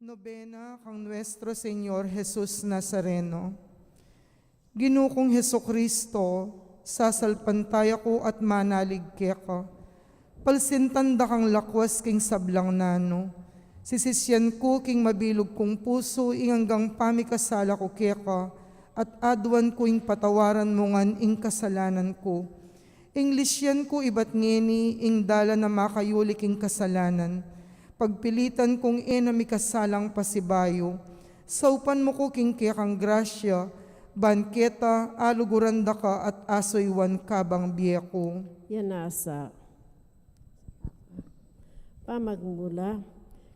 Nobena kang Nuestro Señor Jesus Nazareno. Ginukong Heso Kristo, sasalpantay ako at manalig ka. Palsintanda kang lakwas king sablang nano. Sisisyan ko king mabilog kong puso inganggang pamikasala ko keka at adwan ko ing patawaran mo ngan ing kasalanan ko. Inglisyan ko ibat ngeni ing dala na makayulik ing kasalanan. Pagpilitan kong enami kasalang pasibayo, saupan mo ko king kekang grasya, banketa, aluguranda ka at asoywan kabang biyeko. Yanasa. Pamagmula.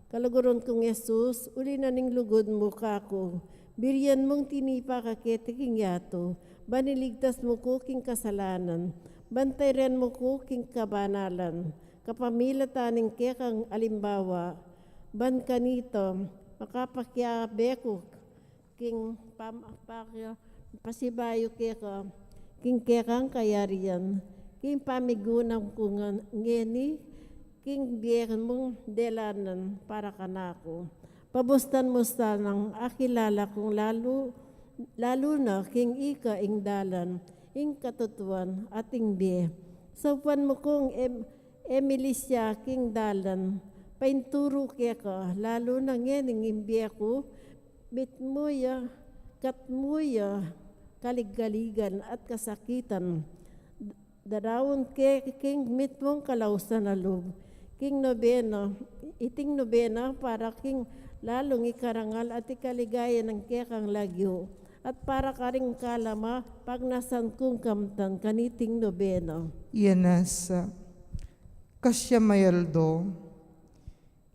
Kalaguron kong Yesus, uli na ning lugod mo kako. Biryan mong tinipa kakete king yato. Baniligtas mo ko king kasalanan. Bantayran mo ko king kabanalan. Kapamilataning kekang alimbawa, ban kanito, makapakyabeko, king pasibayo keka, king kekang kayarian, king pamigunang kungan ngeni, king biyekan mong delanan para kanako. Pabustan-mustan ng akilala kong lalo na king ika ing dalan, ing katutuan ating biye. Saupan mo kong Emilisya king dalan, painturo kaya ka, lalo na ngayon imbiya ko, mitmuya, katmuya, kaligaligan at kasakitan. Darawon king mitmong kalausan na loob, king nobena, iting nobena para king lalong ikarangal at ikaligaya ng kekang lagyo. At para karing kalama, pag nasan kong kamtan, kaniting nobena. Yanasa. Kasya mayaldo.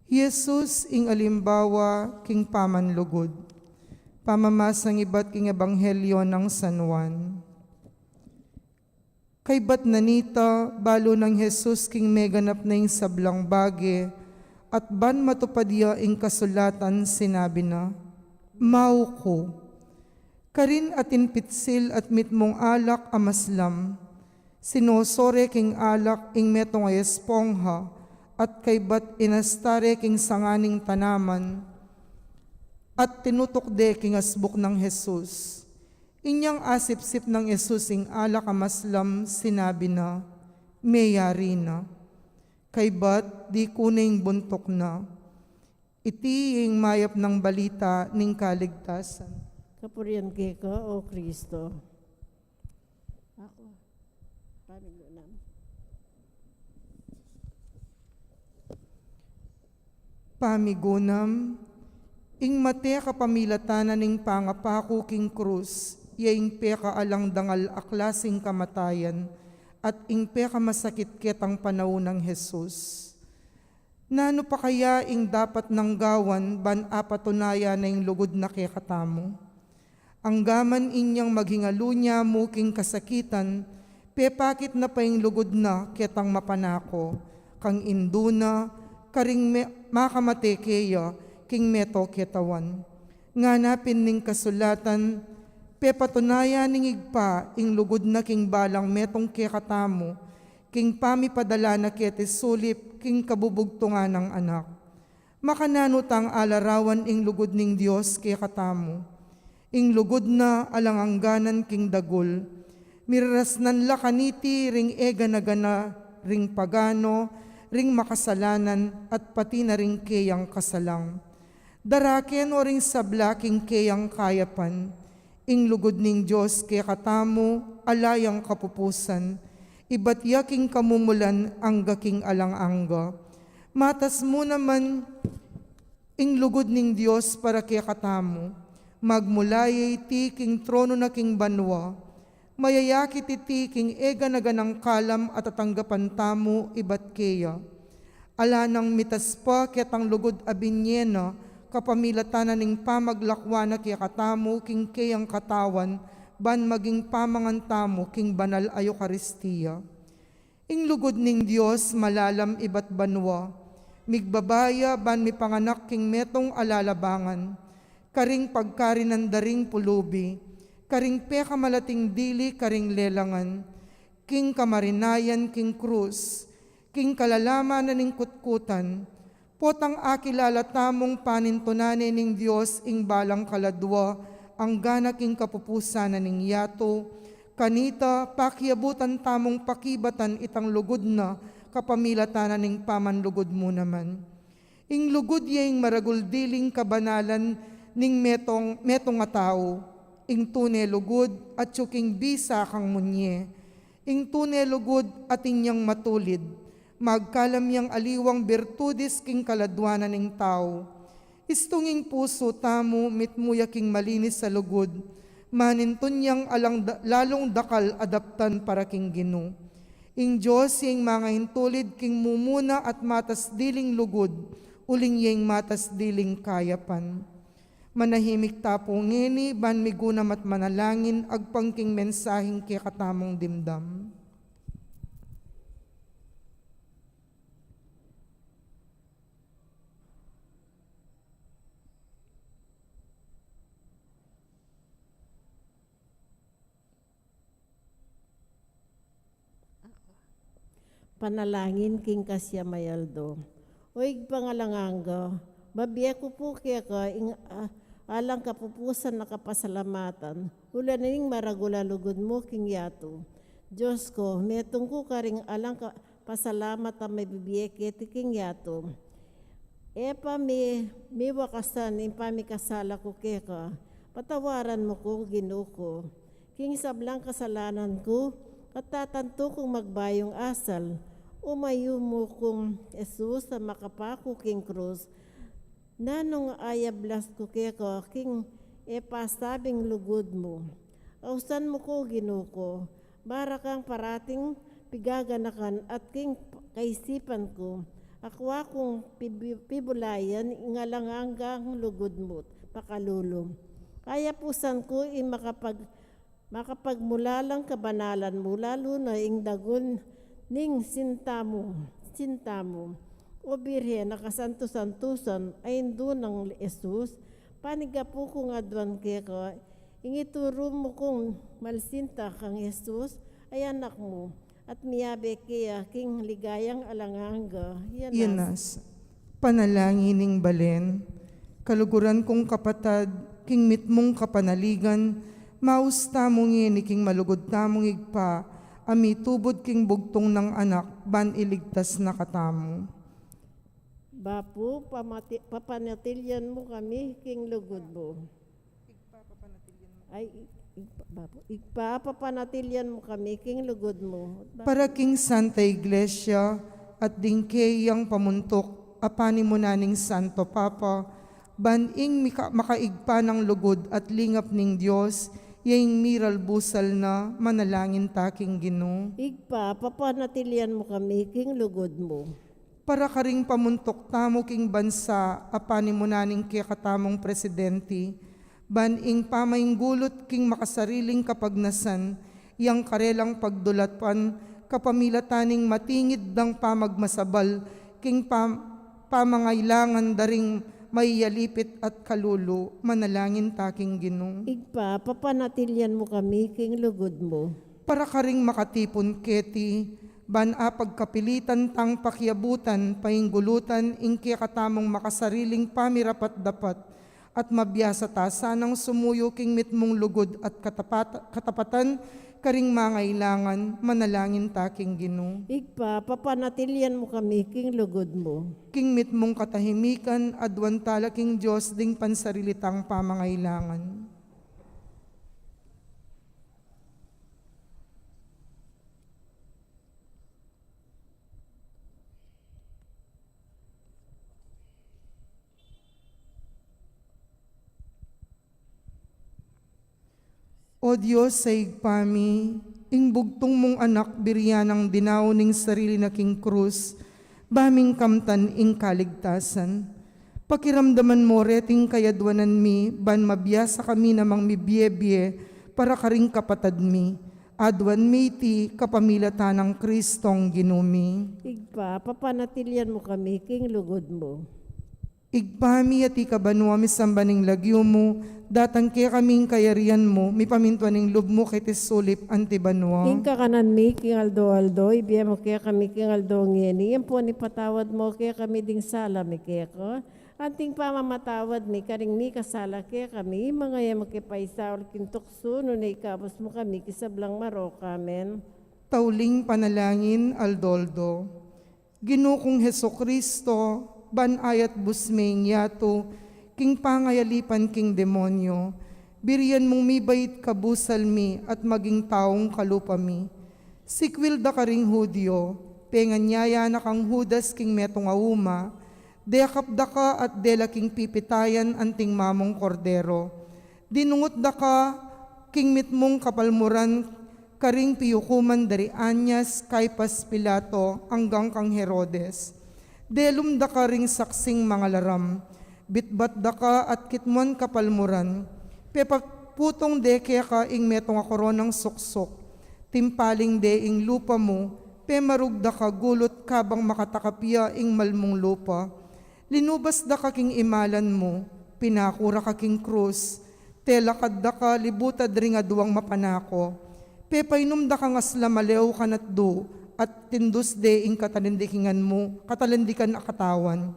Jesus ing alimbawa king pamanlugod. Pamamasang ibat king ebanghelyo ng San Juan. Kay bat nanita, balo ng Jesus king meganap na ing sablang bage, at ban matupadya ing kasulatan sinabi na, Mau ko, karin atin pitsil at mitmong alak amaslam, sinosore king alak ing metong ay espongha at kay bat inastare king sanganing tanaman at tinutukde king asbuk ng Jesus. Inyang asip-sip ng Jesus ing alak amaslam sinabi na, mayari na. Kay bat di kuning buntok na. Iti ing mayap ng balita ning kaligtasan. Kapurian keka o Kristo. Ako. Pamigunam, ing mate kapamilatanan ning pangapako king krus, yaing peka alang dangal aklasing kamatayan, at ing peka masakit ketang panahon ng Jesus. Nano pa kaya ing dapat nang gawan ban apatunaya na ing lugod na kekatamo? Ang gaman inyang maghingalunya mo king kasakitan, pepakit na pa ing lugod na ketang mapanako, kang induna, karing makamate keya, king meto ketawan. Nganapin ning kasulatan, pepatunaya ning igpa, ing lugod na king balang metong kekatamo, king pamipadala na kete sulip, king kabubugtungan ng anak. Makananutang alarawan ing lugod ning Diyos kekatamo. Ing lugod na alangangganan king dagol, mirasnan lakaniti ring ega na gana, ring pagano, ring makasalanan, at pati na ring keyang kasalang. Daraken o ring sabla king keyang kayapan, ing lugod ning Diyos kekatamo, alayang kapupusan, ibatya king kamumulan, angga king alang-angga. Matas mo naman, ing lugod ning Diyos para kekatamo, magmulayay ti king trono na king banwa, mayayakit iti king ega na ganang kalam at atanggapan tamo ibat keya. Ala nang mitas pa ketang lugod abinyena, kapamilatanan ning pamaglakwa na kekatamo king keyang katawan, ban maging pamangan tamo king banal a Eucharistia. Ing lugod ning Diyos malalam ibat banwa, migbabaya ban mipanganak king metong alalabangan, karing pagkarinan daring pulubi, karing peka malating dili karing lelangan, king kamarinayan king krus, king kalalaman na ning kutkutan, Potang akilala tamong panintunane ning Dios ing balang kaladwa, ang ganaking kapupusanan ning yato, kanita pakiabutan tamong pakibatan itang lugod na kapamilatanan ning pamanlugod mo naman. Ing lugod yaing maraguldiling kabanalan ning metong nga tao, ing tunay lugod at tsuking bisa kang munye, ing tunay lugod at inyang matulid, magkalamyang aliwang bertudis king kaladwanan ning tao. Istunging puso tamo mitmuyaking malinis sa lugod, manintunyang lalong dakal adaptan para king Gino. Ing Diyos yung mga hintulid king mumuna at matas diling lugod, uling yung matas diling kayapan. Manahimik tapo ngeni, ban migunam at manalangin, agpangking mensaheng kaya katamong dimdam. Panalangin king kasya mayaldo. Oig pangalanganga, mabiya ko po kaya ka alang kapupusan na kapasalamatan, ulaning maragulalugod mo king yato. Diyos ko, metong ko karing alang pasalamat ang may bibiyeke ti king yato. Epa may wakasan in pamikasala ko kaya ka, patawaran mo ko Ginuko. King sablang kasalanan ko, katatanto kong magbayong asal, umayo mo kong Jesus sa makapako king krus, nanong ayablas ko keko king epasabing lugod mo. Ausan mo ko Ginuko, bara kang parating pigaganakan at king kaisipan ko, akwa kong pibulayan ingalanganggang lugod mo, pakalulong. Kaya pusan ko makapagmulalang kabanalan mo, lalo na ing dagon ning sinta mo. O Birhen, nakasanto-santusan, ay doon ng Jesus, panigapo ko nga doon kaya, ingituro mo kong malsinta kang Jesus, ay anak mo, at miyabe kaya king ligayang alanganga. Yanas, panalangin ning balen, kaluguran kong kapatad, king mitmong kapanaligan, maus tamong king malugod tamong igpa, ami tubod king bugtong ng anak, ban iligtas na katamo. Bapo, papanatilyan mo kami, king lugod mo. Papanatilyan mo kami, king lugod mo. Para king Santa Iglesia, at dingkeyang pamuntok, apani mo naning Santo Papa, baning makaigpa ng lugod at lingap ning Diyos, yaing miral busal na manalangin taking Gino. Papanatilyan mo kami, king lugod mo. Para karing pamuntok tamo king bansa, apani mo naning kaya katamong presidente, baning pamayng gulot king makasariling kapagnasan, yang karelang pagdulatpan, kapamilataning matingid dang pamagmasabal, king pamangailangan daring maiyalipit at kalulo, manalangin taking Gino. Papanatilyan mo kami, king lugod mo. Para karing makatipon keti, ban pagkapilitan tang pakiabutan, painggulutan, ingki katamong makasariling pamirapat dapat, at mabiyasa ta sanang sumuyo king mitmong lugod at katapatan, karing mangailangan, manalangin taking Gino. Papanatilyan mo kami, king lugod mo. King mitmong katahimikan, adwan tala king Diyos ding pansarilitang pamangailangan. O Diyos sa igpami, ing bugtong mong anak biryanang dinaw ning sarili na king krus, baming kamtan ing kaligtasan. Pakiramdaman mo reting kayadwanan mi, ban mabiyasa kami namang mibyebye, para karing kapatad mi. Adwan mi ti kapamilatan ng Kristong Ginumi. Papanatilyan mo kami, king lugod mo. Igpami at ikabanwa mi sambaning lagyo mo, datang kaya kaming kayarian mo, mi pamintuaning lub mo kay tisulip antibanwa. King kakanan mi, King Aldo, ibiya mo kaya kami King Aldo ngeni, yan po ni patawad mo kaya kami ding sala mi kaya ko. Anting pamamatawad mi, karing mi kasala kaya kami, mga yan makipaisa or kintukso, no na ikabos mo kami, kisablang marok, amen. Tauling panalangin, Aldoldo. Ginukong Heso Kristo, banayat busmeng yato, king pangayalipan king demonyo, biriyan mong mibait kabusal mi at maging taong kalupa mi. Sikwil da karing Hudyo, penganyaya na kang Hudas king metong auma, dekap da ka at dela king pipitayan anting mamong kordero. Dinungot da ka king mitmong kapalmuran karing piyukuman dari Anyas, Kaypas, Pilato, hanggang kang Herodes. Delum da ka ring saksing mga laram, bitbat da ka at kitmon kapalmuran, pepaputong de kaya ka ing metong koronang suksok, timpaling de ing lupa mo, pemarug da ka gulot kabang makatakapya ing malmong lupa, linubas da ka king imalan mo, pinakura ka king krus, telakad da ka libutad ring aduang mapanako, pepainom da ka ngasla malew kanat do, at tindus de ing katalindikingan mo, katalindikan akatawan.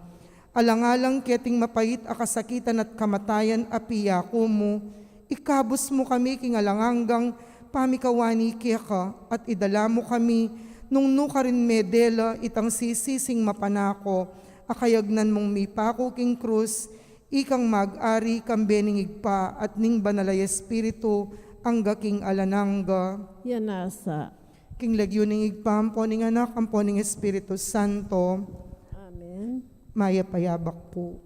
Alang-alang keting mapait akasakitan at kamatayan apiyako mo, ikabos mo kami king alanganggang pamikawani kaya ka, at idala mo kami nung nuka rin medela itang sisising mapanako, akayagnan mong mipako king krus, ikang mag-ari kang beningigpa at ning banalay espiritu, angga king alanangga. Yanasa. King lagyo ning igpam po ning anak, ang po ning Espiritu Santo, Amen. maya payabak po.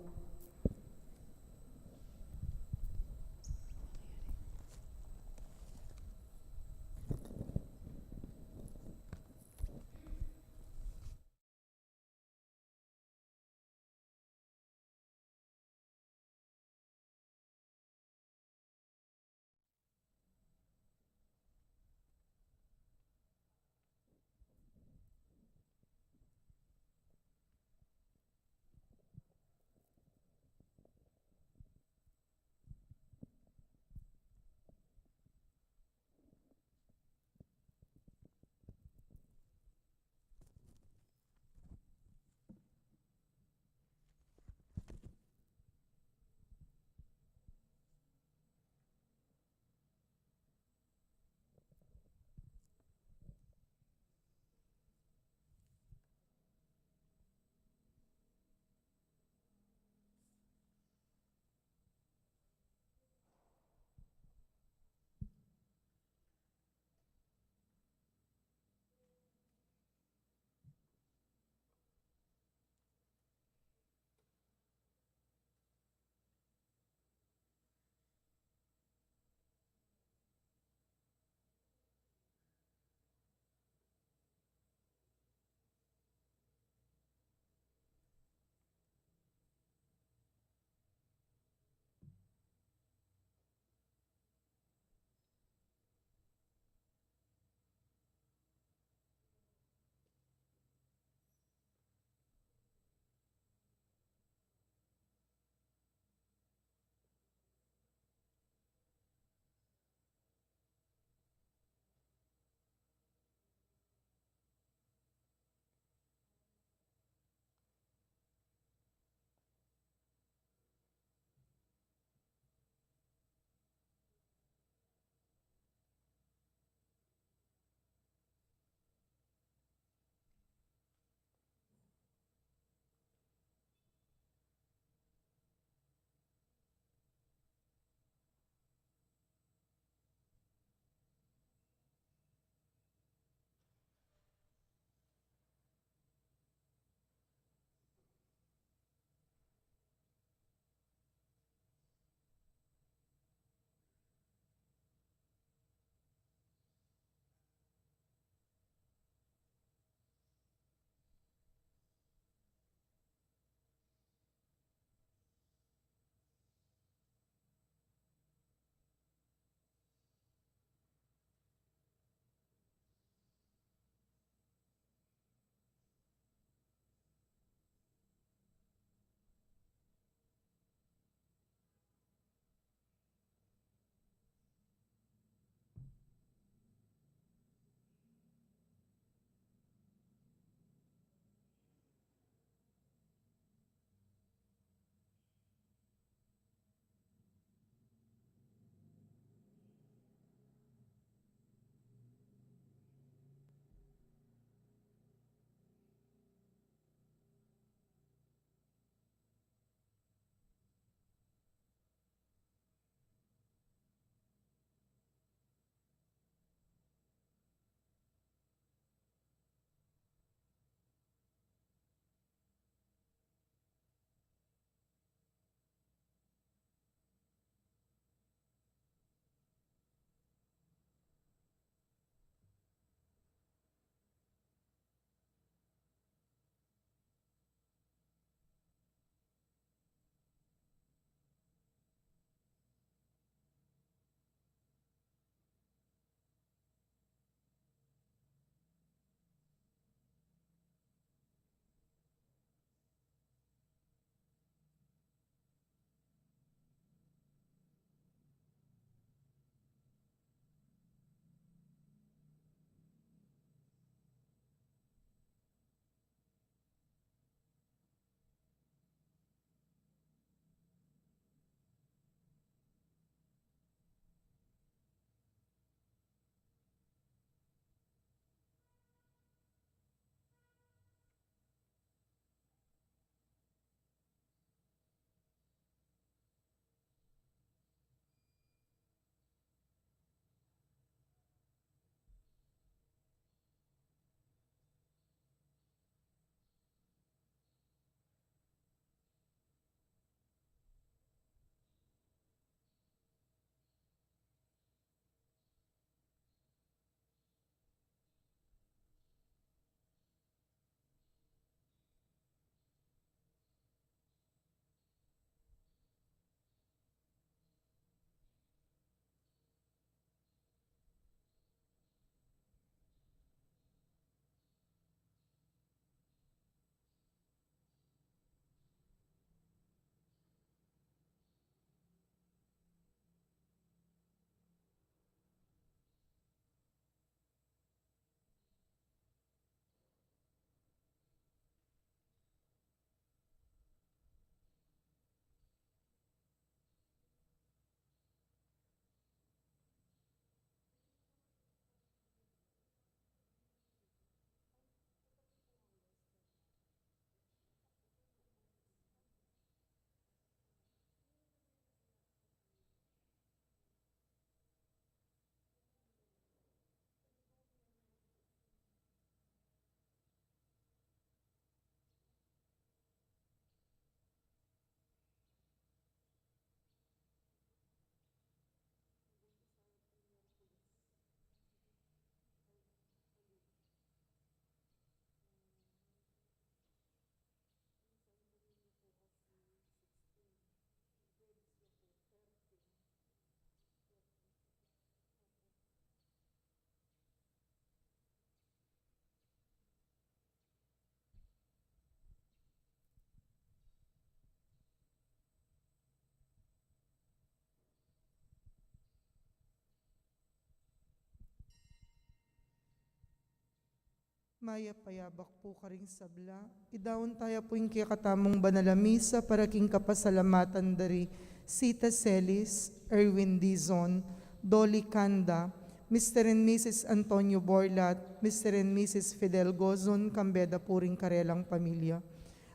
Maya payabak po karing sabla. Idawon tayo po yung kikatamong banalamisa para king kapasalamatan dari Sita Celis, Erwin Dizon, Dolly Kanda, Mr. and Mrs. Antonio Borlat, Mr. and Mrs. Fidel Gozon, Kambeda Puring Karelang Pamilya.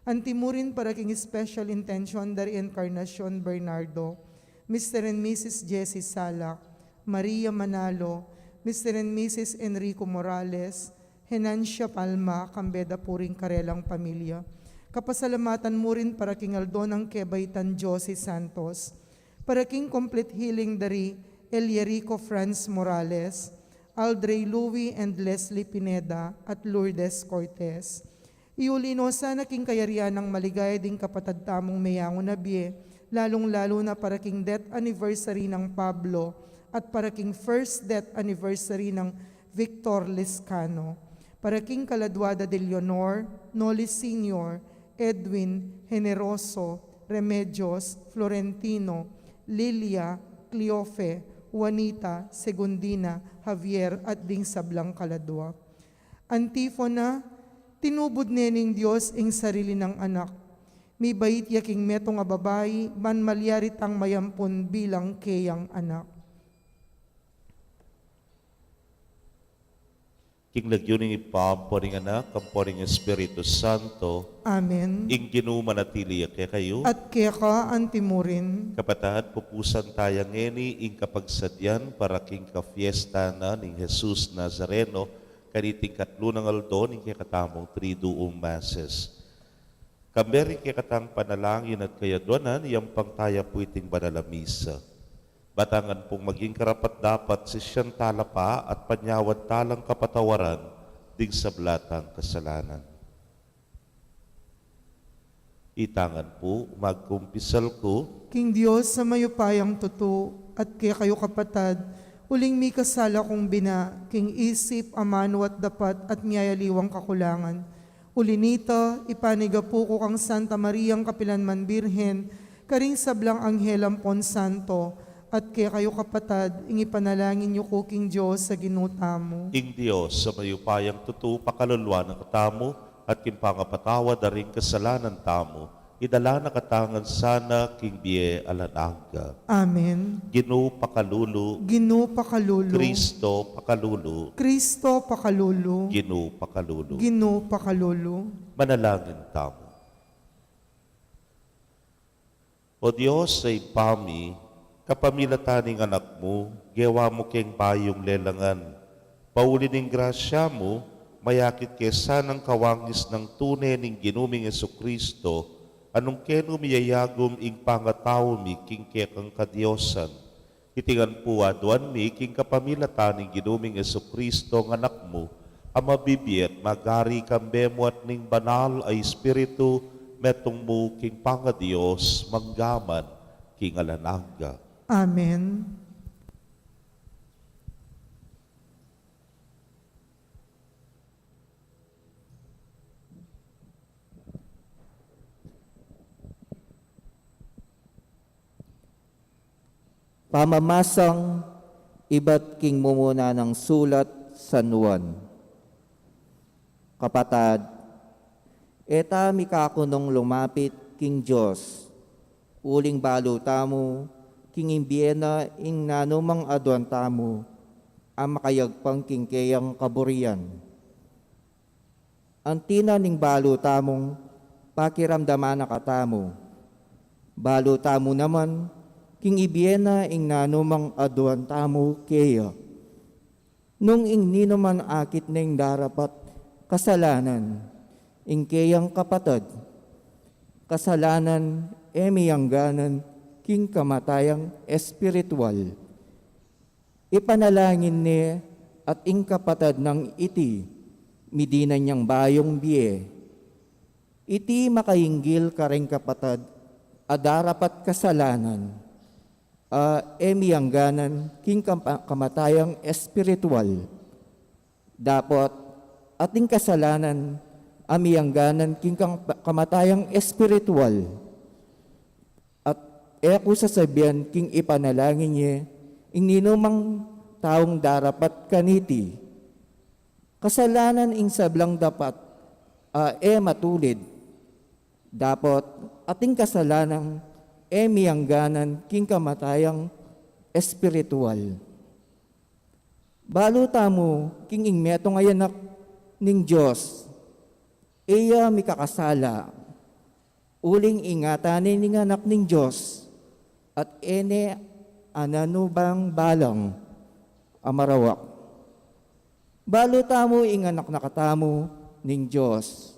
Antimurin para king special intention dari Encarnacion Bernardo, Mr. and Mrs. Jessie Salak, Maria Manalo, Mr. and Mrs. Enrico Morales, Henancia Palma, Kambeda Puring Karelang Pamilya. Kapasalamatan mo rin para king Aldo ng Kebaitan Josie Santos, para king complete healing dari Elierico Franz Morales, Aldrey Louie and Leslie Pineda at Lourdes Cortez. Iulino sana king kayarian ng maligaya ding kapatad tamong mayango na biye, lalong-lalo na para king death anniversary ng Pablo at para king first death anniversary ng Victor Lescano. Para king Caladwada de Leonor, Noli Sr., Edwin, Generoso, Remedios, Florentino, Lilia, Cleofe, Juanita, Segundina, Javier at ding sablang Caladwa. Antifona, tinubod nening Diyos ing sarili ng anak. May bait yaking metong ababay, man malyarit ang mayampon bilang kayang anak. King lagyuning ipamporing anak, kamporing Espiritu Santo, Amen. ing ginumanatili kay kayo, At kaya ka antimurin, kapatahan pupusan tayang ngeni, ing kapagsadyan para king kafiesta na ning Jesus Nazareno, kaniting katlo ng aldo, ning kakatamong triduum masses. Kamberi kikatang panalangin at kayadwanan, iyang pangtaya po iting banalamisa. Batangan pong maging karapat-dapat si siyang talapa at panyawad talang kapatawaran ding sablatang kasalanan. Itangan po, magkumpisal ko, King Diyos sa mayupayang tuto, at kaya kayo kapatad, uling mi kasala kong bina, king isip, amano at dapat at miyayaliwang kakulangan. Ulinita, ipaniga po ko kang Santa Mariang Kapilanman Birhen, karing sablang Anghelam Pon Santo, at kaya kayo kapatad, ing ipanalangin niyo ko king Diyos sa ginutamo. ing Diyos sa mayupayang tutu pakalulwa ng katamo at kimpangapatawa daring kasalanan tamo, idala na katangan sana king biye alanaga. Amen. Ginu pakalulu, Ginu pakalulu. Kristo pakalulu, Kristo pakalulu. Ginu pakalulu. Ginu pakalulu. Manalangin tamo. O Diyos sa ipami, kapamilataning anak mo, gawa mo keng bayong lelangan. Pauli ning grasya mo, mayakit kesa ng kawangis ng tunay ning ginuming Jesucristo, anong keno miyayagom ing pangataw mi king kekang kadyosan. Itingan po aduan mi king kapamilataning ginuming Jesucristo ng anak mo, ang mabibiyat magari kambemo at ning banal ay Espiritu, metong mo king pangadiyos, manggaman king alanaga. Amen. Pamamasang iba't king mumuna ng sulat San Juan. Kapatad, eta mikakunong lumapit king Diyos, uling balutamo, king imbiena ing nanumang aduan tamo, ang makayagpang king kayang kaburian. Ang tina ning balutamong pakiramdaman na katamo, balutamo naman, king ibiena ing nanumang aduan tamo kaya. Nung ing ninuman akit ning darapat kasalanan, ing kayang kapatad, kasalanan emiyangganan king kamatayang espiritual. Ipanalangin ni at ing kapatad ng iti, midina niyang bayong biye. Iti makainggil karing kapatad, adarapat kasalanan, emiyangganan king kamatayang espiritual. Dapat ating kasalanan amiyangganan king kamatayang espiritual. At ako sasabihan king ipanalangin niya, ing ninumang taong darapat kaniti. kasalanan ing sablang dapat matulid. Dapat ating kasalanan miyangganan king kamatayang espiritual. Baluta mo king ingmeto ngayanak ning Diyos, iya mikakasala, uling ingatanin ning anak ning Diyos, at ene ananubang balang amarawak. Baluta mo ing anak nakatamo ning Diyos,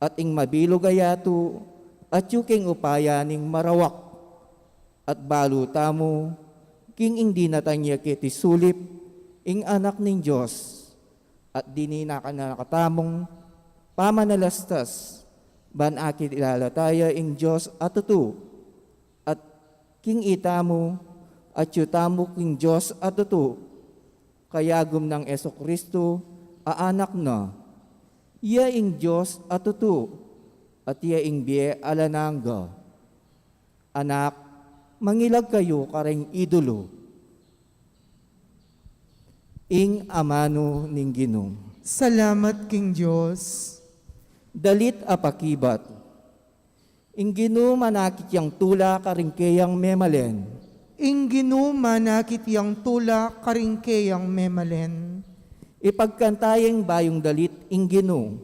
at ing mabilog ayato, at yuking upaya ning marawak, at baluta mo king ing dinatanya kiti sulip ing anak ning Diyos, at dinina ka na nakatamong pamanalastas, ban akit ilalataya ing Diyos at tutu, at king itamo, at yutamo king Diyos at tutu, kayagom ng Eso Kristo, aanak na, iya ing Diyos at tutu, at iya ing biye alanangga. Anak, mangilag kayo kareng idolo, ing amano ning Ginoo. Salamat king Diyos. Dalit apakibat. Ing Ginoo manakit yang tula karingkeyang memalen. Ing ginuma nakit yang tula karingkeyang memalen. Ipagkantayeng bayong dalit ing Ginoo.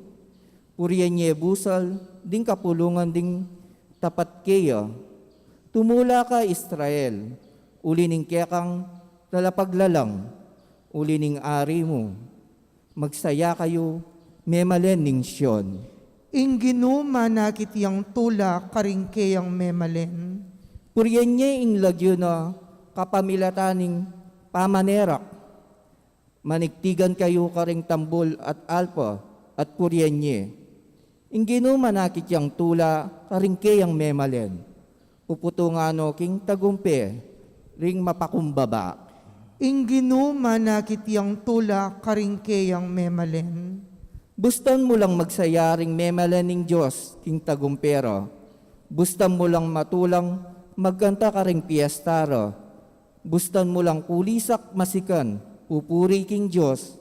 Puriyan niya busal, ding kapulungan ding tapat keya. Tumula ka Israel, uli ning kekang lalapaglalang. Uli ning ari mo, magsaya kayo, memalen ning Siyon. Ing ginuma nakit yang tula karingkeyang memalen. Puriyan niya ing lagyo na kapamilataning pamanerak. Manigtigan kayo karing tambol at alpa at puriyan niya. Ing ginuma nakit yang tula karingkeyang memalen. Puputungano king tagumpe, ring mapakumbaba. Ing ginuma nakit yang tula karingkeyang memalen. Bustan mo lang magsayaring memalen ning Diyos, king tagumpero. Bustan mo lang matulang magkanta ka ring piyestaro. Bustan mo lang kulisak masikan, pupuri king Diyos.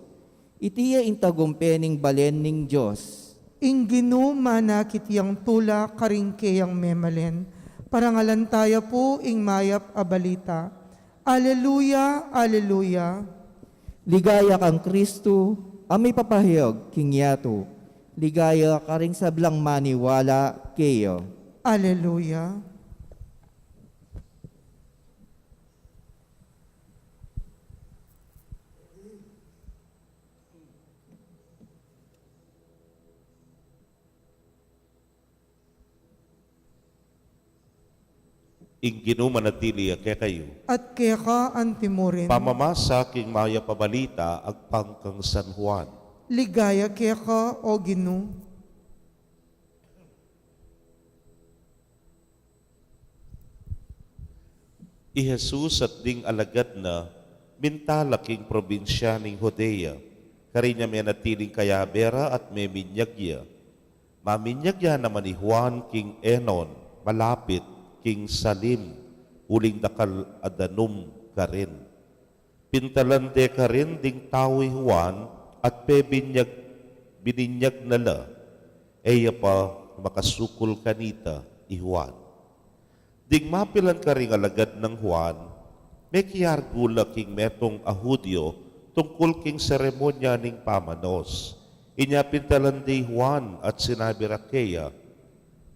Itiya ing tagumpe ning balen ning Diyos. Ing ginuma nakit yang tula karingkeyang memalen. Parangalan tayo po ing mayap abalita. Alleluia, alleluia. Ligaya kang Kristo, amay papahayag king yato. Ligaya ka ring sablang maniwala keyo. Alleluia. Ing ginumanatili kaya kayo. At keka antimurin. Pamamasa king maya pabalita agpangkang San Juan. Ligaya keka o Ginu. I Jesus at ding alagad na mintala king probinsya ning Judea. Karinya may natiling kayabera at may minyagya. Maminyagya naman ni Juan king Enon, malapit king Salim, uling dakal adanum ka rin. Pintalande ka rin ding tawi Juan at bininyag nala. Eya pa makasukol kanita i Juan. Ding mapilan ka ring alagad ng Juan, may kiyargula king metong ahudyo tungkol king seremonya ning pamanos. Inya pintalande Juan at sinabi rakeya,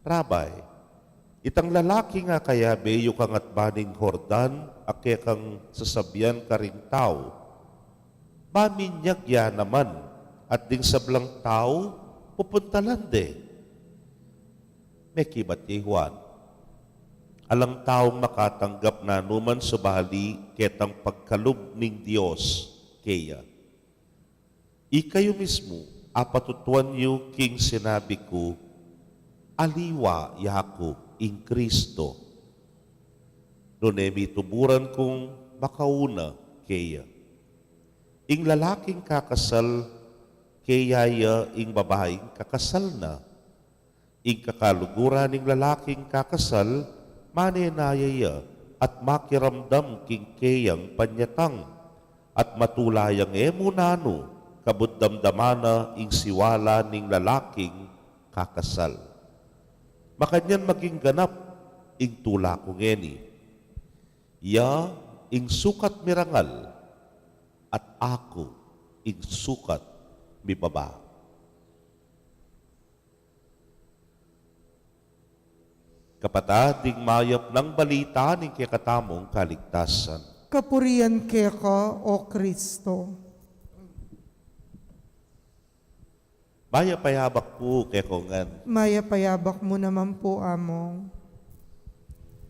Rabay, itang lalaki nga kaya beyo kang at baning Hordan, ake kang sasabyan ka ring tao. Maminyagya naman, at ding sablang tao, pupuntalande. May kibat ni Juan. Alang taong makatanggap na numan sa bahali ketang pagkalub ning Diyos, kaya. Ikayo mismo, apatutuan niyo king sinabi ko, aliwa Yakob, ing Kristo. Nunemi tuburan kong makauna kaya. Ing lalaking kakasal, kaya ing babaeng kakasal na. Ing kakaluguran ing lalaking kakasal, manenayaya at makiramdam king kayang panyatang at matulayang emunano kabuddamdamana ing siwala ning lalaking kakasal. Makanyan maging ganap ing tula ko ngeni. Ya ing sukat mirangal at ako ing sukat mibaba. Kapatid, mayap ng balita ng kikatamong kaligtasan. Kapurian keka, O Kristo. Maya payabak po kay kongan. Maya payabak mo naman po, among.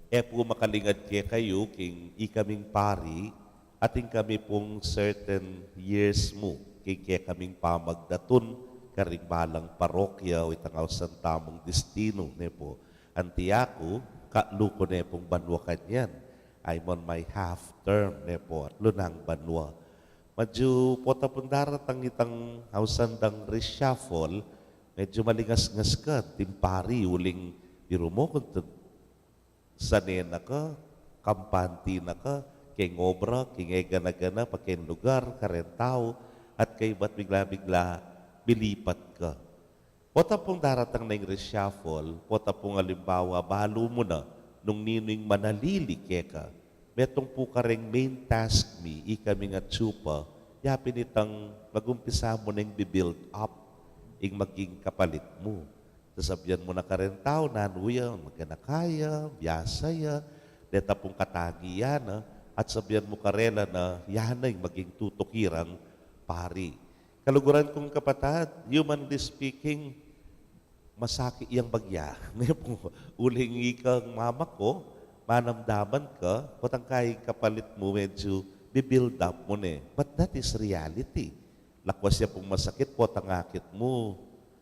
E po makalingad kay kayo king ikaming pari ating kami pong certain years mo kay kaming pamagdatun karing balang parokya o itangaw sa tamong destino ne po. Antiyaku, kaluko ne pong banwa kanyan. I'm on my half term ne po at lunang banwa. Medyo pota pong daratang itang hausandang reshuffle, medyo malingas-ngas ka, timpari, uling biro mo kung sanena ka, kampanti na ka, kay ngobra, kay gana-gana, pagkain lugar, karentao, at kay ba't bigla-bigla, bilipat ka. Pota pong daratang na yung reshuffle, pota pong alimbawa, balo mo na, nung nining manalili ka, metong po ka ring main task me, ikami nga tsupa, yapin itang magumpisa mo na yung bibuild up, ing maging kapalit mo. Sasabihan mo na karentao, nanuya, magkanakaya, biyasaya, deta pong katagiyan, at sabihan mo karela na yanay maging tutukirang pari. Kaluguran kong kapatid, humanly speaking, masakit iyang bagya. Ngayon po, uling ikang mama ko, manamdaman ka, potang kayang kapalit mo, medyo bibuild up mo ne. But that is reality. Lakwas siya pong masakit, potang akit mo,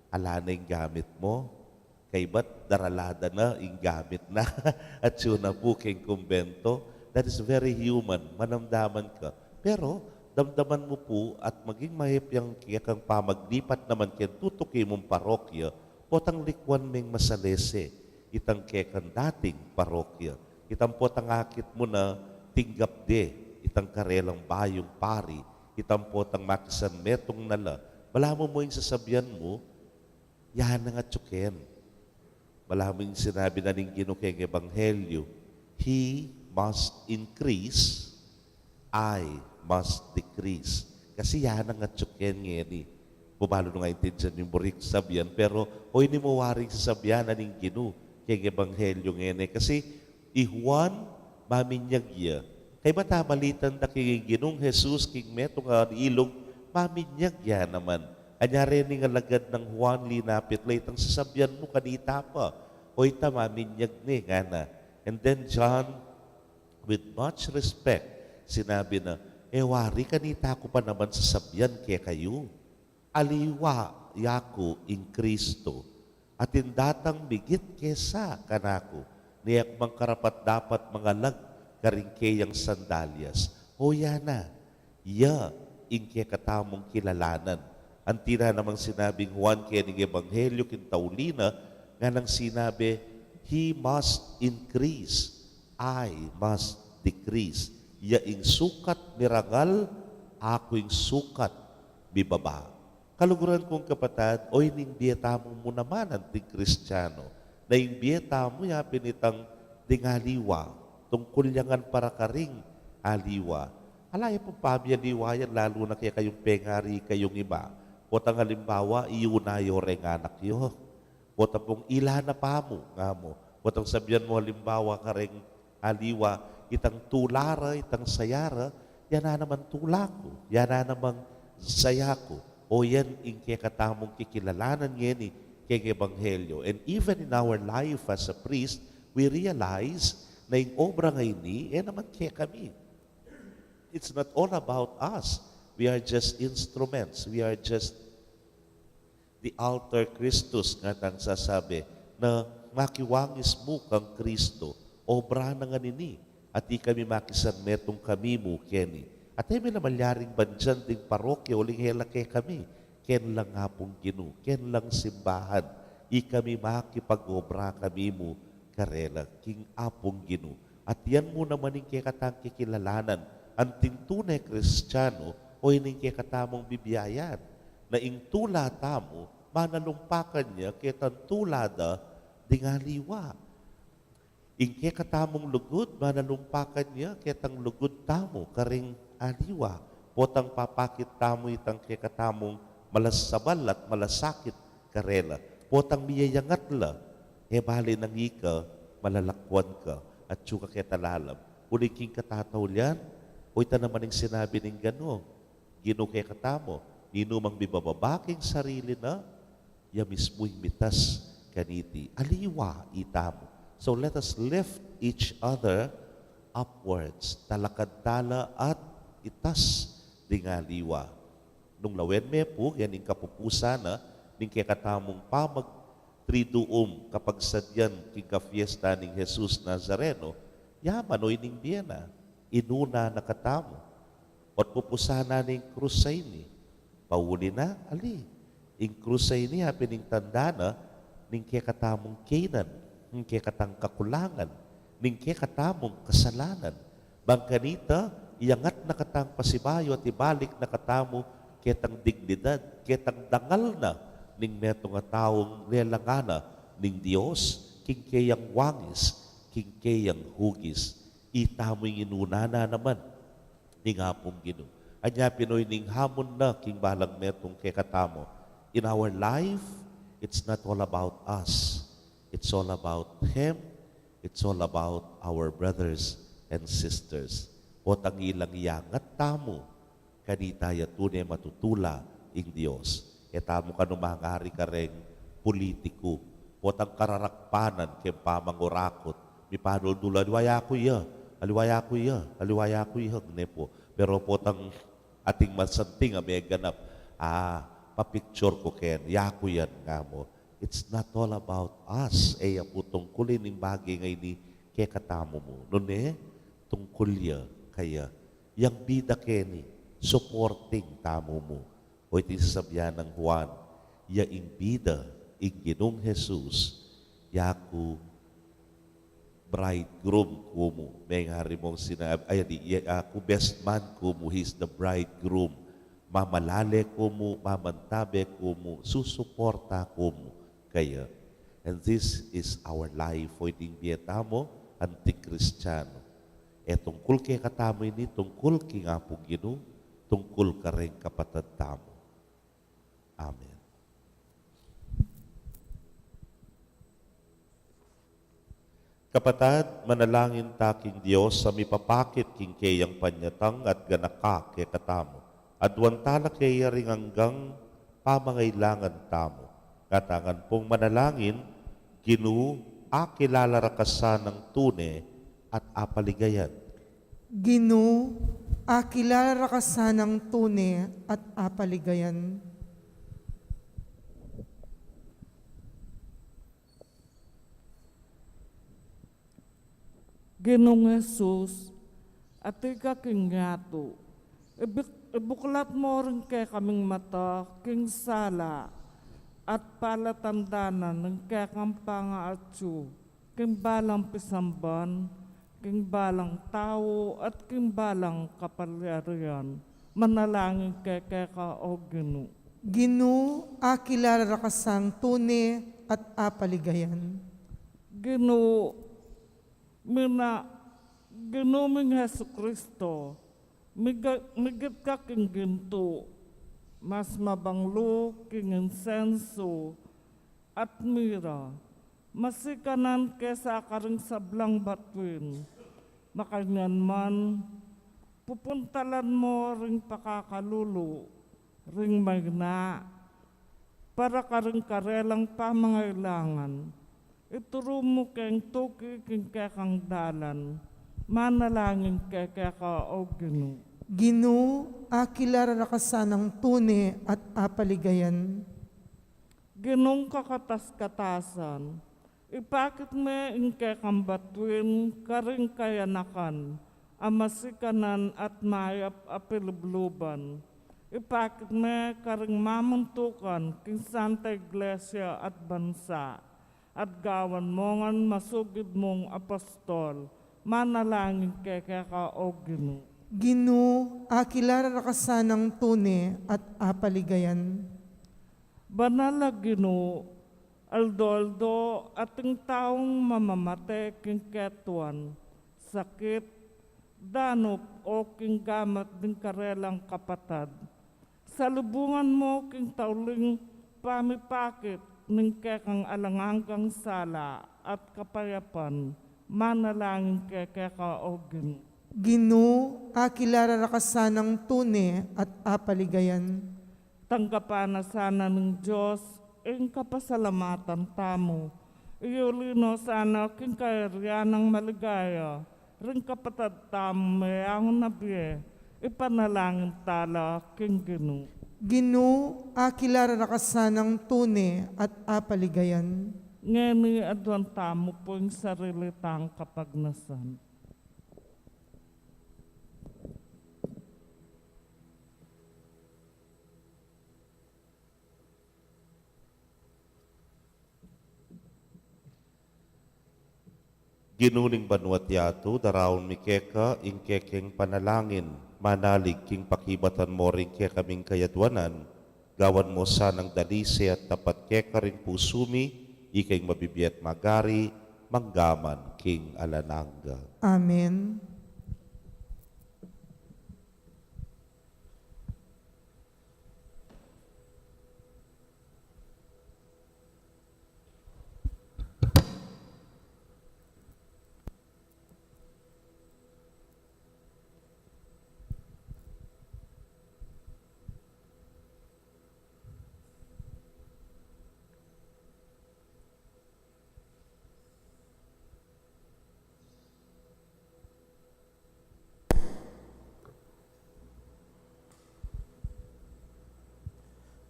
ala na yung gamit mo. Kay ba't daralada na, yung gamit na, at yun na po kayong kumbento. That is very human, manamdaman ka. Pero, damdaman mo po at maging mahipyang kiyakang pamaglipat naman kaya tutuki mong parokya, potang likwan meng masalese, itang kekan dating parokya. Itang potang akit mo na tinggap de, itang karelang bayong pari, itang potang makisan metong nala. Wala mo yung sasabihan mo, yan nga tsuken. Wala mo yung sinabi na ning ginukeng ebanghelyo, He must increase, I must decrease. Kasi yan nga tsuken ngeni. Pumalo nga intindihan yung burik sabihan, pero o hindi mo waring sasabihan na ning ginu kay ebanghelyo ngene. Kasi Juan maminyagya. Kay bata balitan na kay ginung Jesus king meto nga ilog, maminyagya naman. Anyari ni nga lagad ng Juan linapit, laytang sasabihan mo kanita pa. O ita maminyag ni, gana. And then John, with much respect, sinabi na, wari kanita ko pa naman sasabihan kaya kayo. Aliwa yako in Kristo, at indatang bigit kesa kanako, niyak mang karapat dapat mga lag karingkeyang sandalyas. O yana, ya ingke katamong kilalanan. Antira namang sinabing Juan kaya ng Ebanghelyo kintaulina, nga nang sinabi, He must increase, I must decrease. Ya ing sukat mirangal, ako ing sukat bibaba. Kaluguran kong kapatid, o ining biyeta mo naman ang ting Kristiyano, na yung biyeta mo yapin itang dingaliwa, tungkol yangan para karing aliwa. Alaya po pamiyaliwa yan, lalo na kaya kayong pengari kayong iba. Potang halimbawa, iunayo ring anak yo. Potang pong ilana pa mo, nga mo. Potang sabihan mo halimbawa karing aliwa, itang tulara, itang sayara, yan na naman tulako, yan na naman sayako. O yan yung katamong kikilalanan ngeni kay Ebanghelyo. And even in our life as a priest, we realize na yung obra ngayon ni, naman kaya kami. It's not all about us. We are just instruments. We are just the altar Christus nga nang sasabi na makiwangis mo kang Kristo. Obra na nga nini. At di kami makisan metong kami mo, Kenny. At ay may namalyaring bandyan ding parokya, uling hela kay kami. Ken lang hapong ginu, ken lang simbahan. I kami makipag-obra kami mo, karela, king apong ginu. At yan mo naman yung kekatang kikilalanan. Ang tintunay Kristiyano, o ining kay katamong bibiyayan, na ing tula tamo, manalumpakan niya ketan tulada dingaliwa. Ing kay katamong lugod, manalumpakan niya ketang lugod tamo, karing aliwa. Potang papakit tamo itang kay katamong malasabal at malasakit karela. Potang miyayangat la, bali nang ika, malalakwan ka, at suka ketalalam. Uliking katataw liyan, o ita naman yung sinabi ng gano'n, gino kay katamo, nino mang bibababaking sarili na, ya mismo'y mitas kaniti. Aliwa itamo. So let us lift each other upwards, talakad-tala at itas dingaliwa. Nung lawen me po, yan yung kapupusa na, ning kay katamong pamag triduum kapag sadyan king ka-fiesta ning Jesus Nazareno, yaman o ining biyena, inuna na katamo. At pupusana ning krusay ni, pauli na, ali. Ing krusay ni, hapining tanda na, ning kay katamong kainan, ning kay katang kakulangan, ning kay katamong kasalanan. Bangkanita, iyangat na katang pasibayo at ibalik na katamo ketang dignidad, ketang dangal na, ning neto nga taong lelangana ning Dios, king kayang wangis, king kayang hugis. Itamoy inunana naman ning hapong Ginoo. Anya Pinoy ning hamon na king balang metong kay katamo. In our life, it's not all about us. It's all about Him. It's all about our brothers and sisters. Potang ilang iyangat tamo, kanitaya tunay matutula ing Dios. Etamo ka numangari ka rin politiko. Potang kararakpanan kem pamangurakot. Mi panol dula, aliwaya ko iya, aliwaya ko iya, aliwaya ko iya, po. Pero potang ating masanting may ganap, papicture ko ken, yako yan nga mo. It's not all about us. Po tungkulin ng bagay ngay ni kay katamo mo. Noon tungkol ya kaya, yang bida keni, supporting tamo mo. O iti sasabihan ng Juan, ya ing bida, ing Ginong Jesus, yaku bridegroom kumu. May hari mong sinabi, yaku best man kumu, he's the bridegroom. Mamalale kumu, mamantabe kumu, susuporta kumu. Kaya, and this is our life, o iting biyetamo, anti-Kristiyano. Tungkol kay katamo ini, tungkol kay nga po Ginoo, tungkol ka rin kapatid tamo. Amen. Kapatad, manalangin taking Diyos sa mipapakit king kayang panyatang at ganaka kay katamo. Adwantala kaya ring hanggang pamangailangan tamo. Katangan pong manalangin, Ginoo, akilala rakasan ng tune at apaligayan. Ginoo, akilala ka sanang tune at apaligayan. Ginong Jesus, at ikaking ngato, ibuklat mo rin kay kaming mata, king sala, at palatandanan ng kekang pangaatsu, king balang pisamban, king balang tao, at king balang kapalyarian, manalangin kay keka o Ginoo. Ginoo, akilala ka sang tune at apaligayan. Ginoo, Ginoming Heso Kristo, migit ka king ginto, mas mabanglo king insenso at mira, masikanan kesa karing sablang batwin, makanyan man, pupuntalan mo ring pakakalulo, ring magna, para karing karelang pamangailangan. Ituro mo keng tuki king kekang dalan, manalangin kay keka o Ginoo. Ginoo, akilala ka sanang tune at apaligayan. Ginong kakatas-katasan, ipakit me ing kekang batuin karing kayanakan, amasikanan at mayap apilubluban. Ipakit me karing mamuntukan king Santa Iglesia at bansa. At gawan mo ngan masugid mong apostol, manalangin kay keka o Ginoo. Gino, akilara rakasanang tune at apaligayan. Banal na Ginoo, aldo-aldo ating taong mamamate king ketuan, sakit, danop o king gamat din karelang kapatad. Salubungan mo king tauling pamipakit ng kekang alanganggang sala at kapayapan, manalangin keka o Ginoo. Gino, akilara rakasanang tune at apaligayan. Tanggapan na sana ng Diyos ang kapasalamatan tamo. Iulino sana king kairya ng maligaya, rin kapatad tamo may ang nabiye, ipanalangin tala king Ginoo. Gino, akilara rakasanang tune at apaligayan. Ngeni adwan tamo po yung sarili tang kapagnasan. Ginuning banwat yato, darawon mi keka, ing kekeng panalangin, manalig king pakibatan mo rin ke kaming kayadwanan, gawan mo sanang dalise at tapat keka rin pusumi, ikay mabibiyat magari, manggaman king alananga. Amen.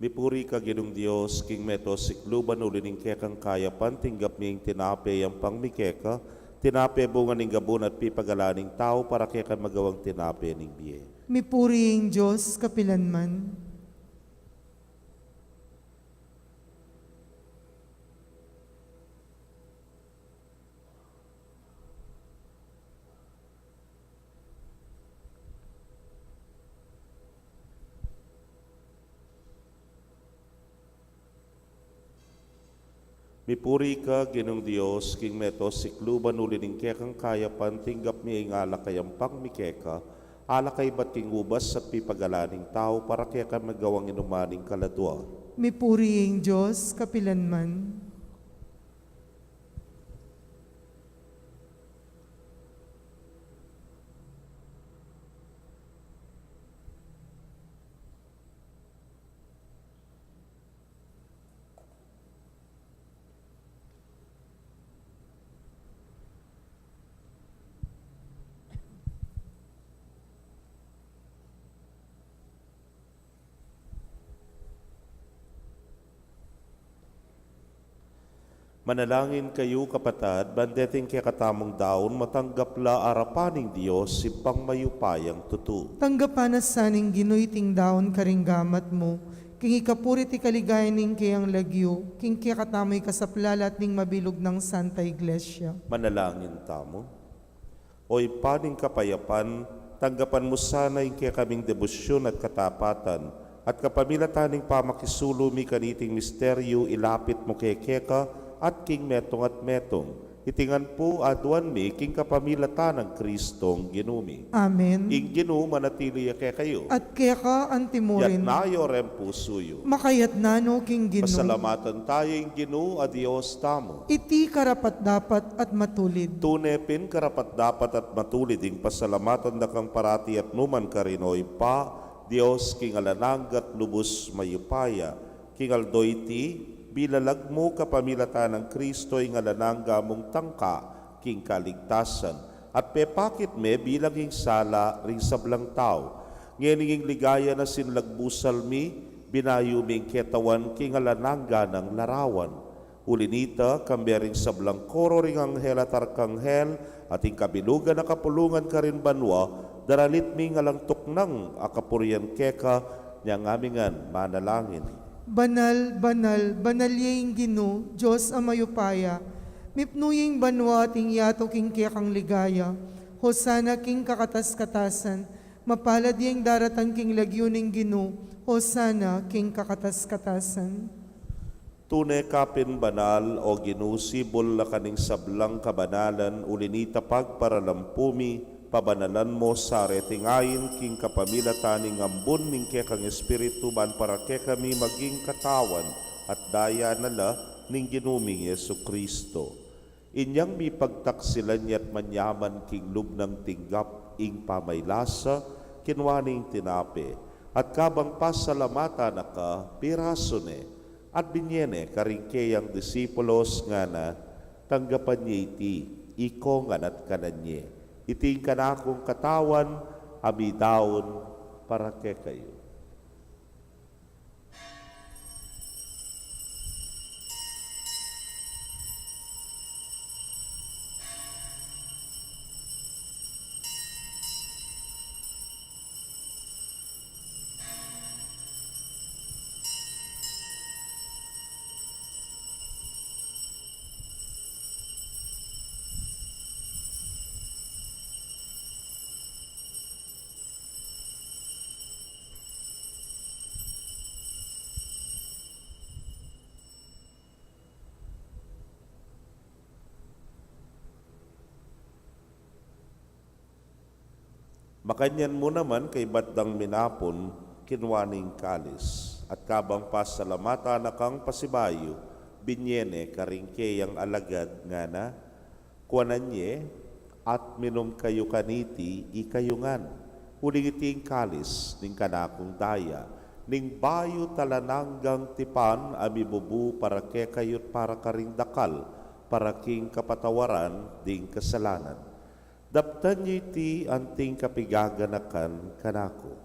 Mipuri ka ginong Diyos, king meto sikluban ulining kekang kayapan, tinggap ming tinape ang pangmikeka, tinape bunga ning gabon at pipagalaning tao para kekan magawang tinape ning biye. Mipuriing Diyos, kapilanman. Mipuri ka ginong Diyos, king meto sikluban ulining kekang kayapan, tinggap mi ang alakay ang pangmikeka, alakay ba't king ubas at pipagalaning tao para kekan magawang inumaning kaladwa. Mipuriing Diyos, kapilanman. Manalangin kayo kapatad, bandeting kaya katamong daon, matanggap la arapaning Diyos, si pangmayupayang tutu. Tanggapan na saning Ginoy ting daon karinggamat mo, king ikapuri ti kaligayan ning kayang lagyo, king kaya katamoy kasaplalat ning mabilog ng Santa Iglesia. Manalangin tamo. Oy paning kapayapan, tanggapan mo sana yung kaya kaming debosyon at katapatan, at kapamilataning pamakisulo mi kaniting misteryo, ilapit mo kay keka, at king metong at metong, itingan po aduan mi king kapamilatan ng Kristong ginumi. Amen. Ing ginu manatili kay kayo. At kaya ka Yat antimorin, nayo rem pusuyo. makayat nano king Gino, Pasalamatan tayo ing ginu a Dios tamo. iti karapat dapat at matulid. Tunepin karapat dapat at matulid ing pasalamatan na kang parati at numan karinoy pa, Dios king alananggat lubos mayupaya, king aldoyti, bilalag mo kapamilatan ng Kristo ing alanangga mong tangka, king kaligtasan, at pepakit me bilang ing sala ring sablang tao. Ngeninging ligaya na sinlagbusal mi, binayuming ketawan king alanangga ng larawan. Ulinita, kambering sablang koro ring anghel at arkanghel, at ing kabilugan na kapulungan ka rin banwa, daralit mi ngalang tuknang akapurian keka, niyang amingan manalangin. Banal, banal, banalyeng Gino, Diyos amayupaya, mipnuying banwa ting yato king kaya kang ligaya, hosana king kakatas-katasan, Mapalad yung daratan king lagyuning Gino, o sana king kakatas-katasan. Tunay kapin banal o ginusibol na kaning sablang kabanalan ulinita pagparalampumi pabanalan mo sa retingayin king kapamilataning ambon ning kekang espiritu man para ke kami maging katawan at daya nala ning ginuming Yesu Kristo. Inyang mi pagtaksilan niya't manyaman king lubnang tinggap ing pamaylasa kinwaning tinape at kabang pasalamata na ka piraso ne at binyene karingkeyang disipulos nga na tanggapan niya iti, ikongan at kananye. Iting kanakong katawan, amidaon para ke kayo. Makanyan mo naman kay batdang minapon, kinwaning kalis, at kabang pasalamata na kang pasibayo, binyene karingkeyang alagad nga na, kuananye, at minom kayo kaniti, ikayungan, huling iting kalis, ning kanakong daya, ning bayo talananggang tipan, amibubu para ke kayot para karingdakal, para king kapatawaran, ding kasalanan. Daptan niyo iti anting kapigaganakan kanako.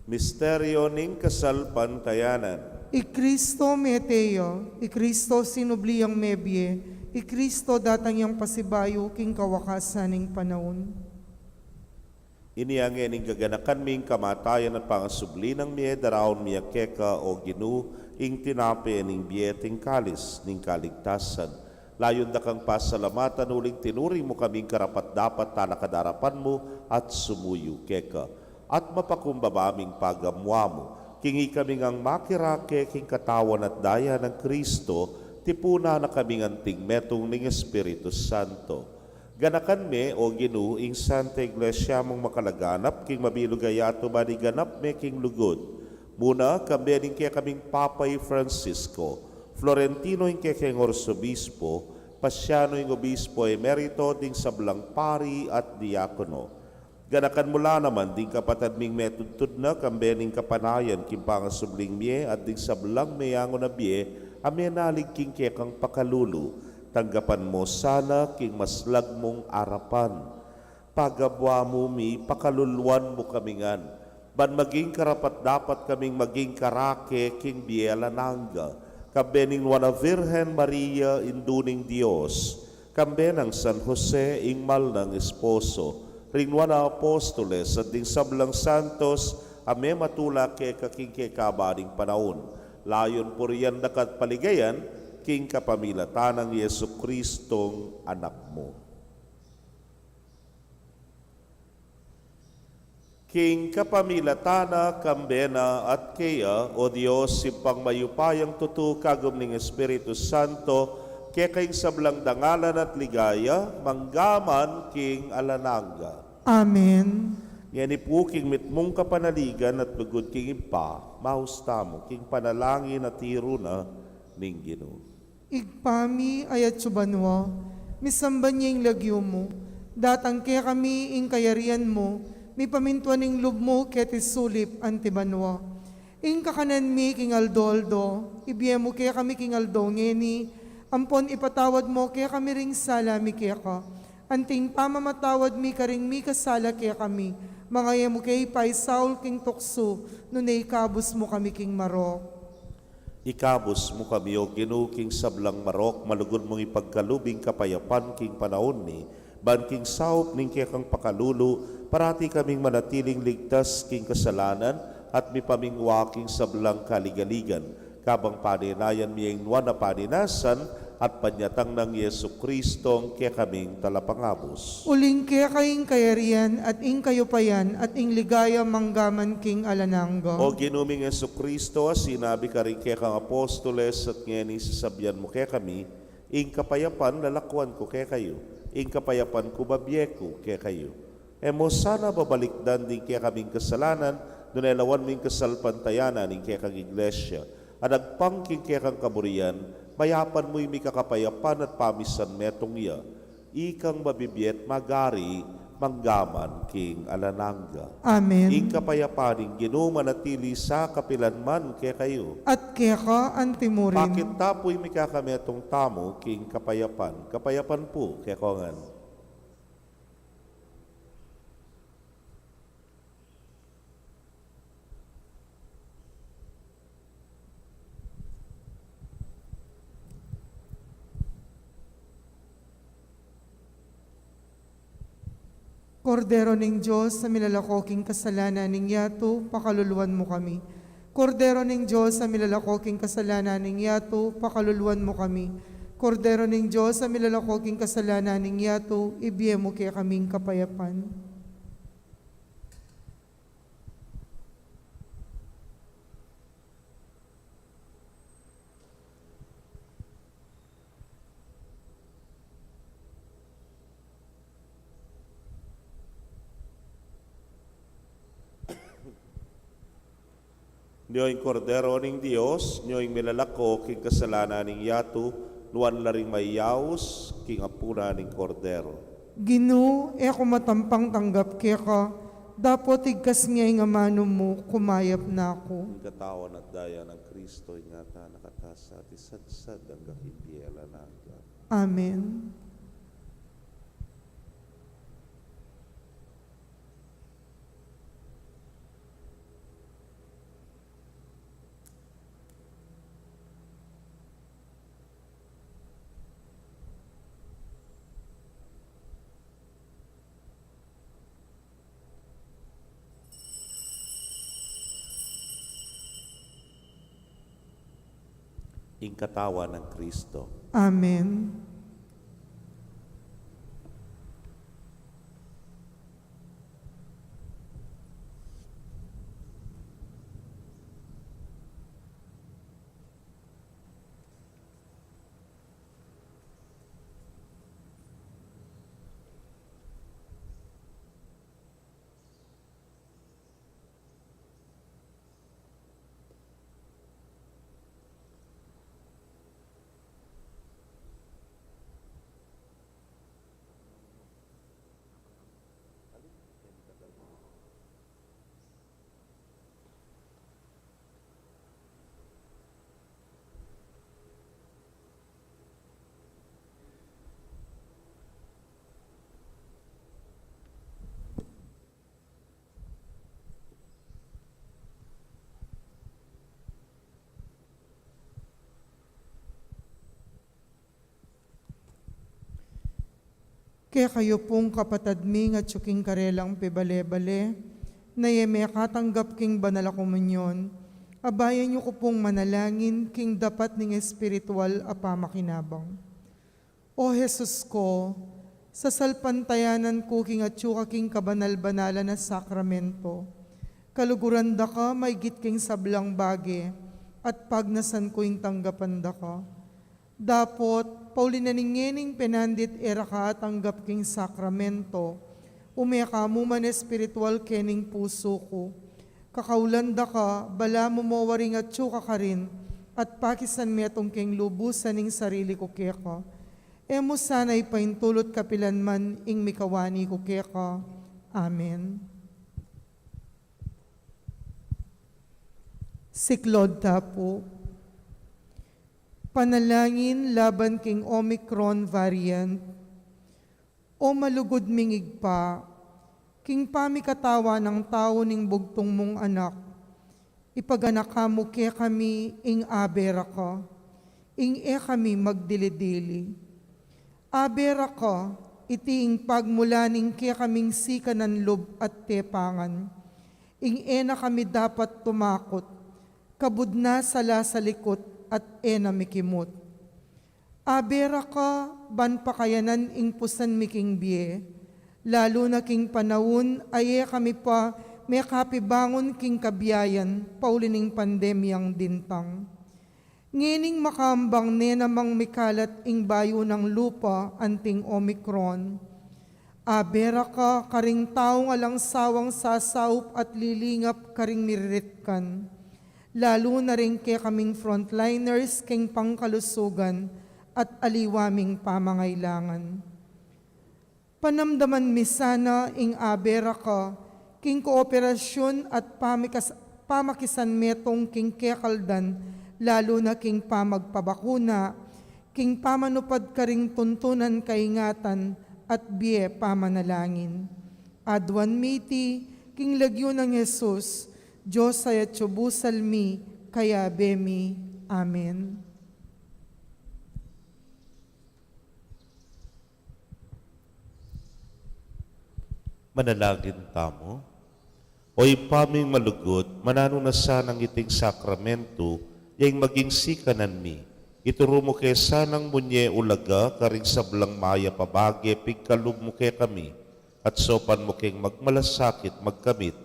Misteryo ning kasalpantayanan. I Kristo meteo, I Kristo sinubliyang mebye, I Kristo datang yang pasibayo king kawakasan ning panahon. Iniangin ning gaganakan ming kamatayan at pangasubli ng miye daraon miya keka o ginu ing tinape ning biyeting kalis ning kaligtasan. Layon da kang pasalamatan uling tinuring mo kaming karapat dapat talakadarapan mo at sumuyo keka. At mapakumbabaming pagamwa mo, kingi kaming ang makirake king katawan at daya ng Kristo, tipuna na kaming anting metong ning Espiritu Santo. Ganakan me o ginu ing Santa Iglesia mong makalaganap, king mabilugayato maniganap me king lugod. Muna kambening kaya kaming Papay Francisco, Florentino ing kaya king Orsobispo, Pasiano ing Obispo Emerito ding sablang pari at diakono. Ganakan mula naman ding kapatad ming metudtud na kambening kapanayan kim pangasubling miye at ding sablang mayango na biye amenalig king kekang pakalulu. Tanggapan mo sana king maslag mong arapan. Pagabwa mo mi pakaluluan mo kamingan. Ban maging karapat dapat kaming maging karake king biye lanangga. Kambening wana Virgen Maria induning Dios. Kambenang San Jose ingmal ng esposo. Rinwana apostoles at ding sablang santos, ame matula ke kaking ke kabaring panahon. Layon po riyan nakat paligayan, king kapamilatan ng Yesu Kristong anak mo. King kapamilatana, kambena at kaya, o Diyos, simpang mayupayang tutu kagum ning Espiritu Santo, kaya kayong sablang dangalan at ligaya, manggaman king alanangga. Amen. Yan po king mitmong kapanaligan at bugod king ipa, mahusta mo, king panalangin at tiro na ning Ginoo. Igpami ayat subanwa, misamban niya yung lagyo mo, datang kaya kami ing kayarian mo, mi pamintuan ing lub mo ket isulip antibanwa. Ing kakanan mi king aldoldo, ibiye mo kaya kami king aldo ngeni, Ampon ipatawad mo kaya kami ring sala mi kaya ka. Anting pamamatawad mi karing mi kasala kaya kami. Mga mo kay pay Saul king tukso, nunay kabus mo kami king marok. Ikabos mo kami o ginuking sablang marok, malugod mong ipagkalubing kapayapan king panahon ni, ban king saup ning kaya kang pakalulo, parati kaming manatiling ligtas king kasalanan, at mi paming waking sablang kaligaligan, kabang paninayan miyeng nuwan na paninasan, at panyatang ng Yesu Kristong kaya kaming talapangabos. Uling kaya kaing kayarian at ing kayo payan at ing ligaya manggaman king alanangga. O ginuming Yesu Kristo, sinabi ka rin kaya kang apostoles at ngayon sasabyan mo kaya kami, ing kapayapan lalakwan ko kaya kayo, ing kapayapan ko babiyeko kaya kayo. Emo sana babalikdan din kaya kaming kasalanan, dunelawan ming kasalpantayanan ing kaya kang iglesia, at agpangking kaya kang kaburian, mayapan mo'y may kakapayapan at pamisan metong iya, ikang mabibiyet magari, manggaman king alanangga. Amen. Ing kapayapaning ginumanatili sa kapilanman kaya kayo. At kaya ka antimurin. Bakit tapoy may kakametong tamo king kapayapan? Kapayapan po kaya kongan. Kordero ning Diyos sa milalakoking kasalanan ning yato, pakaluluwan mo kami. Kordero ning Diyos sa milalakoking kasalanan ning yato, pakaluluwan mo kami. Kordero ning Diyos sa milalakoking kasalanan ning yato, ibiye mo kaya kaming kapayapan. Niyo'y kordero ning Dios, niyo'y milalako king kasalanan ning yato, nuwan la ring mayaos king apuna ning kordero. Gino, ako matampang tanggap kaya ka, dapat igkas niya nga mano mo, kumayap na ako. Ang katawan at daya ng Kristo, ingata nakatasa, at isadsad ang gakipiela naga. Amen. Ing katawan ng Kristo. Amen. Kaya kayo pong kapatadming at suking karelang pebale-bale, na yeme katanggap king banal komunyon, abayan niyo ko pong manalangin king dapat ning espiritual a pamakinabang. O Jesus ko, sa salpantayanan ko king atsuka king kabanal-banala na sakramento, kaluguran da ka may git king sablang bage, at pagnasan ko ing tanggapan da ka. Dapot, pauli na ningening penandit era ka tanggap king sakramento, umeka mo man espiritual kening puso ko. Kakaulanda ka, bala mo mawaring at tsuka ka rin, at pakisan metong king lubusan ning sarili ko keka. Emo sana'y paintulot kapilan man ing mikawani ko keka. Amen. Siklod tapo. Panalangin laban king Omicron variant. O malugod mingig pa, king pamikatawa ng tao ning bugtong mong anak, ipaganak mo ke kami ing abera ka, ing kami magdilidili. Abera ka, itiing pagmulaning ke kaming sikanan lob at tepangan, ing na kami dapat tumakot, kabud na sala sa likot at na mikimot. Abera ka, ban pakayanan ing pusan miking biye, lalo na king panahon ay kami pa may kapibangon king kabiyayan, paulining pandemyang dintang. Ngining makambang namang mikalat ing bayo ng lupa anting Omicron. Abera ka, karing taong alang sawang sasaup at lilingap karing miriritkan. Lalo na rin kaya kaming frontliners king pangkalusugan at aliwaming pamangailangan. Panamdaman mi sana ing abera ka, king kooperasyon at pamakisan metong king kekaldan, lalo na king pamagpabakuna, king pamanupad karing tuntunan kaingatan at biye pamanalangin. Adwan miti, king lagyo ng Jesus, Diyos ay at subusalmi, kaya bemi. Amen. Manalagin tamo. Oy paming malugod, manano na sanang iting sakramento, yang maging sikanan mi. Ituro mo kay sanang munye ulaga, karing sablang maya pabage, pigkalub mo kay kami, at sopan mo kay magmalasakit, magkamit,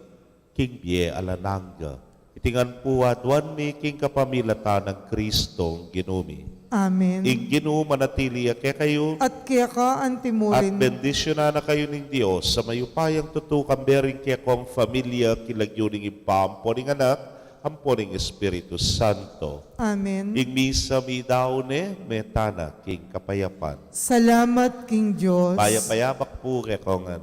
king biye alananga. Itingan po adwan mi king kapamilata ng Kristong ginumi. Amen. Ing Ginoo manatili kay kayo, At kaya ka at antimurin, bendisyonan na kayo ng Diyos sa mayupayang tutukang bering kaya kong familia kilagyo ng ipampo ng anak, ampo ng Espiritu Santo. Amen. Ing misa mi daone, metana king kapayapan. Salamat, King Diyos. Payapayabak po rekongan.